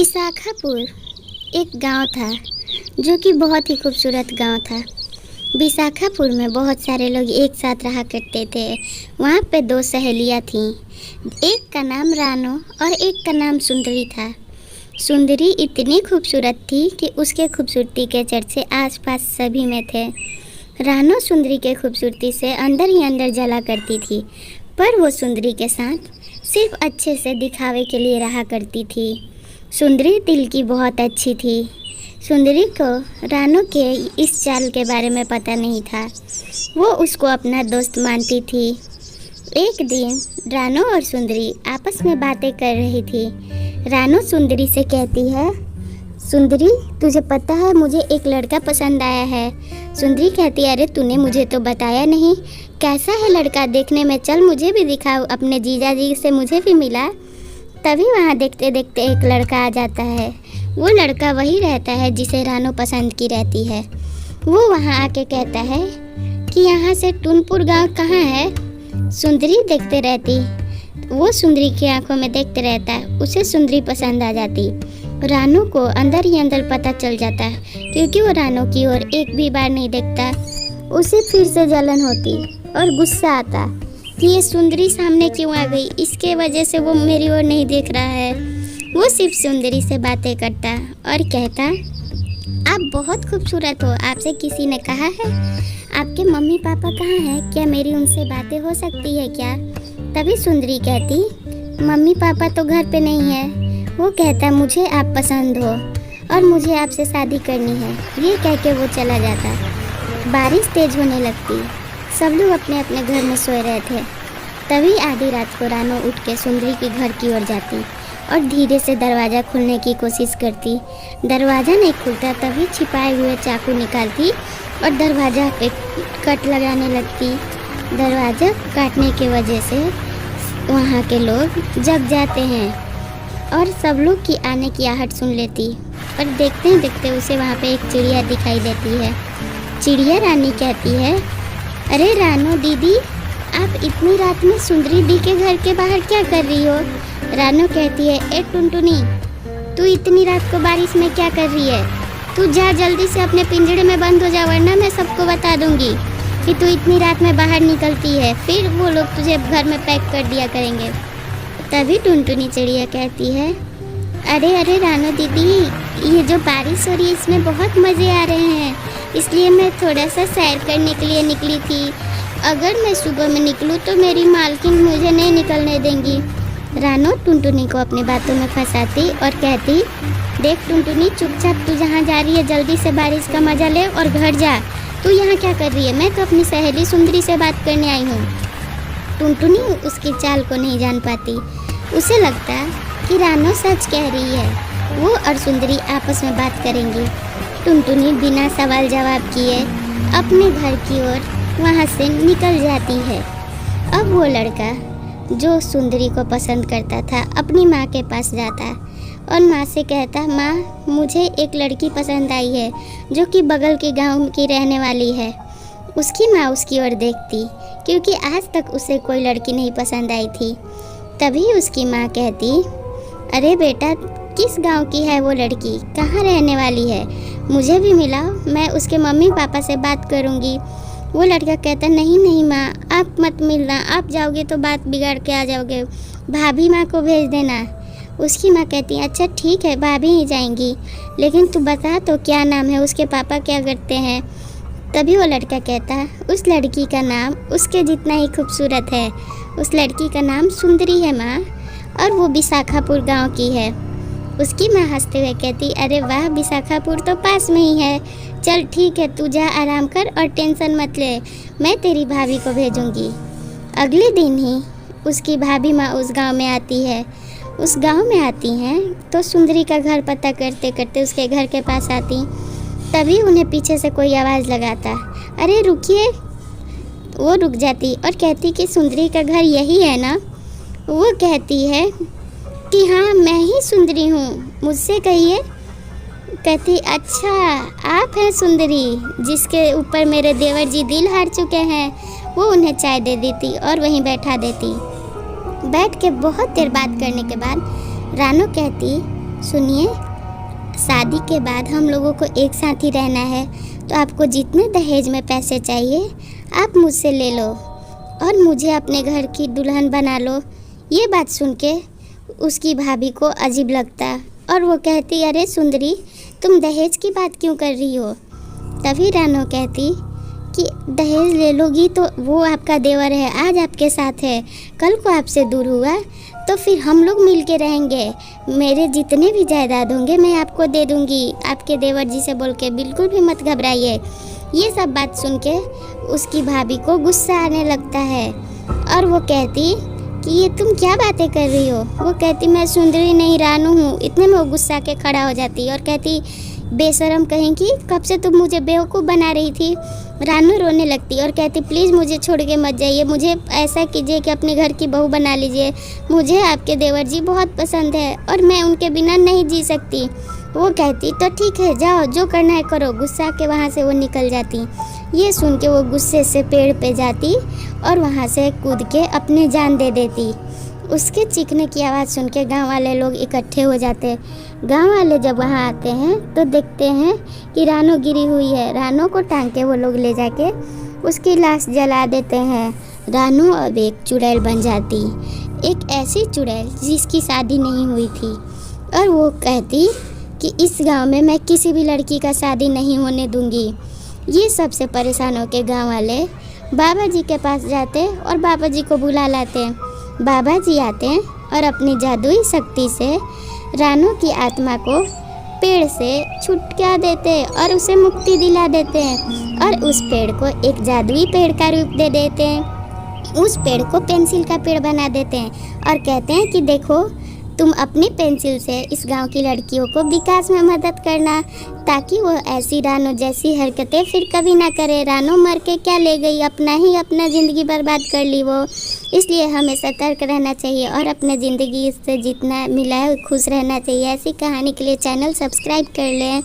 विशाखापुर एक गांव था जो कि बहुत ही खूबसूरत गांव था। विशाखापुर में बहुत सारे लोग एक साथ रहा करते थे। वहाँ पे दो सहेलियाँ थीं। एक का नाम रानो और एक का नाम सुंदरी था। सुंदरी इतनी खूबसूरत थी कि उसके खूबसूरती के चर्चे आसपास सभी में थे। रानो सुंदरी के खूबसूरती से अंदर ही अंदर जला करती थी, पर वो सुंदरी के साथ सिर्फ अच्छे से दिखावे के लिए रहा करती थी। सुंदरी दिल की बहुत अच्छी थी। सुंदरी को रानो के इस चाल के बारे में पता नहीं था। वो उसको अपना दोस्त मानती थी। एक दिन रानो और सुंदरी आपस में बातें कर रही थी। रानो सुंदरी से कहती है, सुंदरी तुझे पता है मुझे एक लड़का पसंद आया है। सुंदरी कहती है, अरे तूने मुझे तो बताया नहीं, कैसा है लड़का, देखने में चल मुझे भी दिखाओ, अपने जीजा जी से मुझे भी मिला। तभी वहाँ देखते देखते एक लड़का आ जाता है। वो लड़का वही रहता है जिसे रानो पसंद की रहती है। वो वहाँ आके कहता है कि यहाँ से टूनपुर गांव कहाँ है। सुंदरी देखते रहती, वो सुंदरी की आंखों में देखते रहता है। उसे सुंदरी पसंद आ जाती। रानो को अंदर ही अंदर पता चल जाता है, क्योंकि वो रानो की ओर एक भी बार नहीं देखता। उसे फिर से जलन होती और गुस्सा आता कि ये सुंदरी सामने क्यों आ गई, इसके वजह से वो मेरी ओर नहीं देख रहा है। वो सिर्फ सुंदरी से बातें करता और कहता, आप बहुत खूबसूरत हो, आपसे किसी ने कहा है? आपके मम्मी पापा कहाँ हैं? क्या मेरी उनसे बातें हो सकती है क्या? तभी सुंदरी कहती, मम्मी पापा तो घर पे नहीं है। वो कहता, मुझे आप पसंद हो और मुझे आपसे शादी करनी है। ये कह के वो चला जाता। बारिश तेज होने लगती। सब लोग अपने अपने घर में सोए रहे थे। तभी आधी रात को रानो उठ के सुंदरी के घर की ओर जाती और धीरे से दरवाज़ा खोलने की कोशिश करती। दरवाज़ा नहीं खुलता। तभी छिपाए हुए चाकू निकालती और दरवाज़ा पे कट लगाने लगती। दरवाज़ा काटने की वजह से वहाँ के लोग जग जाते हैं और सब लोग की आने की आहट सुन लेती। और देखते ही देखते उसे वहाँ पे एक चिड़िया दिखाई देती है। चिड़िया रानी कहती है, अरे रानो दीदी, आप इतनी रात में सुंदरी दी के घर के बाहर क्या कर रही हो? रानो कहती है, ए टुनटुनी, तू इतनी रात को बारिश में क्या कर रही है? तू जा जल्दी से अपने पिंजड़े में बंद हो जा, वरना मैं सबको बता दूंगी कि तू इतनी रात में बाहर निकलती है। फिर वो लोग तुझे घर में पैक कर दिया करेंगे। तभी टुनटुनी चिड़िया कहती है, अरे अरे रानो दीदी, ये जो बारिश हो रही है इसमें बहुत मज़े आ रहे हैं, इसलिए मैं थोड़ा सा सैर करने के लिए निकली थी। अगर मैं सुबह में निकलूँ तो मेरी मालकिन मुझे नहीं निकलने देंगी। रानो टुनटुनी को अपनी बातों में फंसाती और कहती, देख टुनटुनी, चुपचाप तू जहाँ जा रही है जल्दी से बारिश का मज़ा ले और घर जा। तू यहाँ क्या कर रही है? मैं तो अपनी सहेली सुंदरी से बात करने आई हूँ। टुनटुनी उसकी चाल को नहीं जान पाती। उसे लगता कि रानो सच कह रही है। वो और सुंदरी आपस में बात करेंगी। टुनटुनी बिना सवाल जवाब किए अपने घर की ओर वहाँ से निकल जाती है। अब वो लड़का जो सुंदरी को पसंद करता था अपनी माँ के पास जाता और माँ से कहता, माँ मुझे एक लड़की पसंद आई है जो कि बगल के गांव की रहने वाली है। उसकी माँ उसकी ओर देखती, क्योंकि आज तक उसे कोई लड़की नहीं पसंद आई थी। तभी उसकी माँ कहती, अरे बेटा, किस गांव की है वो लड़की, कहाँ रहने वाली है, मुझे भी मिलाओ, मैं उसके मम्मी पापा से बात करूँगी। वो लड़का कहता, नहीं नहीं माँ, आप मत मिलना, आप जाओगे तो बात बिगाड़ के आ जाओगे, भाभी माँ को भेज देना। उसकी माँ कहती है, अच्छा ठीक है, भाभी ही जाएंगी, लेकिन तू बता तो क्या नाम है, उसके पापा क्या करते हैं? तभी वो लड़का कहता, उस लड़की का नाम उसके जितना ही खूबसूरत है। उस लड़की का नाम सुंदरी है माँ, और वो विशाखापुर गाँव की है। उसकी माँ हंसते हुए कहती, अरे वाह, विशाखापुर तो पास में ही है। चल ठीक है, तू जा आराम कर और टेंशन मत ले, मैं तेरी भाभी को भेजूंगी। अगले दिन ही उसकी भाभी माँ उस गांव में आती है। उस गांव में आती हैं तो सुंदरी का घर पता करते करते उसके घर के पास आती। तभी उन्हें पीछे से कोई आवाज़ लगाता, अरे रुकिए। वो रुक जाती और कहती कि सुंदरी का घर यही है ना? वो कहती है कि हाँ, मैं ही सुंदरी हूँ, मुझसे कहिए। कहती, अच्छा आप हैं सुंदरी जिसके ऊपर मेरे देवर जी दिल हार चुके हैं। वो उन्हें चाय दे देती और वहीं बैठा देती। बैठ के बहुत देर बात करने के बाद रानो कहती सुनिए, शादी के बाद हम लोगों को एक साथ ही रहना है, तो आपको जितने दहेज में पैसे चाहिए आप मुझसे ले लो और मुझे अपने घर की दुल्हन बना लो। ये बात सुन के उसकी भाभी को अजीब लगता और वो कहती, अरे सुंदरी, तुम दहेज की बात क्यों कर रही हो? तभी रानो कहती कि दहेज ले लोगी तो वो आपका देवर है, आज आपके साथ है, कल को आपसे दूर हुआ तो फिर हम लोग मिल के रहेंगे। मेरे जितने भी जायदाद होंगे मैं आपको दे दूंगी। आपके देवर जी से बोल के बिल्कुल भी मत घबराइए। ये सब बात सुन के उसकी भाभी को गुस्सा आने लगता है और वो कहती कि ये तुम क्या बातें कर रही हो? वो कहती, मैं सुंदरी नहीं रानू हूँ। इतने में वो गुस्सा के खड़ा हो जाती और कहती, बेशरम कहेंगी, कब से तुम मुझे बेवकूफ़ बना रही थी। रानू रोने लगती और कहती, प्लीज़ मुझे छोड़ के मत जाइए, मुझे ऐसा कीजिए कि अपने घर की बहू बना लीजिए। मुझे आपके देवर जी बहुत पसंद है और मैं उनके बिना नहीं जी सकती। वो कहती, तो ठीक है, जाओ, जो करना है करो। गुस्सा के वहाँ से वो निकल जाती। ये सुन के वो गुस्से से पेड़ पे जाती और वहाँ से कूद के अपनी जान दे देती। उसके चीखने की आवाज़ सुन के गाँव वाले लोग इकट्ठे हो जाते। गांव वाले जब वहाँ आते हैं तो देखते हैं कि रानो गिरी हुई है। रानो को टांग के वो लोग ले जाके उसकी लाश जला देते हैं। रानो अब एक चुड़ैल बन जाती, एक ऐसी चुड़ैल जिसकी शादी नहीं हुई थी, और वो कहती कि इस गांव में मैं किसी भी लड़की का शादी नहीं होने दूंगी। ये सबसे परेशान होकर गांव वाले बाबा जी के पास जाते और बाबा जी को बुला लाते। बाबा जी आते हैं और अपनी जादुई शक्ति से रानो की आत्मा को पेड़ से छुटका देते और उसे मुक्ति दिला देते हैं और उस पेड़ को एक जादुई पेड़ का रूप दे देते हैं। उस पेड़ को पेंसिल का पेड़ बना देते हैं और कहते हैं कि देखो, तुम अपनी पेंसिल से इस गांव की लड़कियों को विकास में मदद करना, ताकि वो ऐसी रानो जैसी हरकतें फिर कभी ना करे। रानो मर के क्या ले गई, अपना ज़िंदगी बर्बाद कर ली वो। इसलिए हमें सतर्क रहना चाहिए और अपने ज़िंदगी से जितना मिला है खुश रहना चाहिए। ऐसी कहानी के लिए चैनल सब्सक्राइब कर लें।